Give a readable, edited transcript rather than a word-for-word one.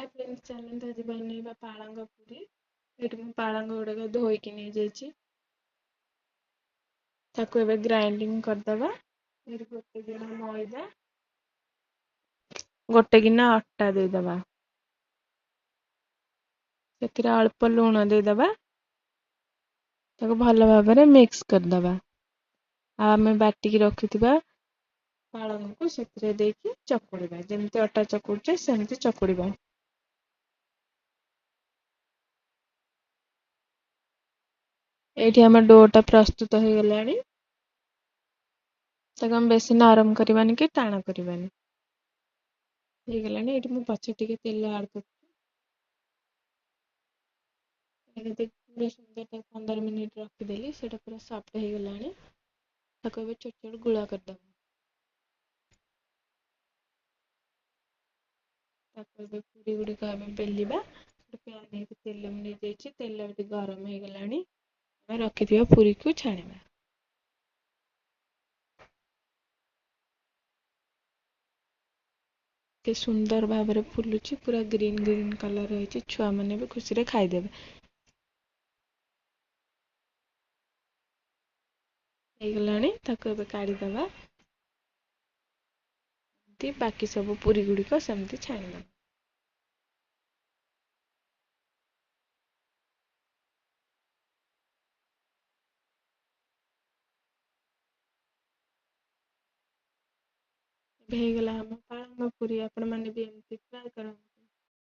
Hi friends चलते आज बनइबा पालंग पूरी। ये पालंग गुड़ाक धोईकी नहीं जाइए ताको एबे ग्राइंडिंग करदबा। गोटे गिना मैदा गोटे गिना अटा देदबा से अल्प लुण देदबा ताको भल भाव मिक्स करदबा। आम बाटिकी रखिथिबा पालंग को से देकी चकुड़िबा जमती अटा चकुड़े सेमती चकुड़िबा। एठी हम डोटा प्रस्तुत हो गलानी ताको हम बेसी नरम करबानी कि टाण करबानी हो गलानी। एठी मु पछे टिके तेल ऐड कर पूरा सुंदर 15 मिनिट रखिदेली सेटा पूरा सॉफ्ट हो गलानी। ताको एबे छोट छोट गुळा करदबा। ताको एबे पूरी गुडी को हम बेलिबा। पैन में तेल नहीं जाइए तेल गरम हो गलानी रखिथिबा पूरी को छाणिबा। के सुंदर भाव में फुलुची पूरा ग्रीन ग्रीन कलर रही छुआ मैंने भी खुशी रे खाईदेवे। ହେଇଗଲାଣି ତାକୁ ଏବେ କାଢିଦବା। बाकी सब पूरी गुड़िक सेमती छाणीदବା। ହେଇଗଲା ଆମ ପାଳଙ୍ଗ ପୁରୀ। ଆପଣ ମାନେ ବି ଏମିତି ଟ୍ରାଏ କରନ୍ତୁ।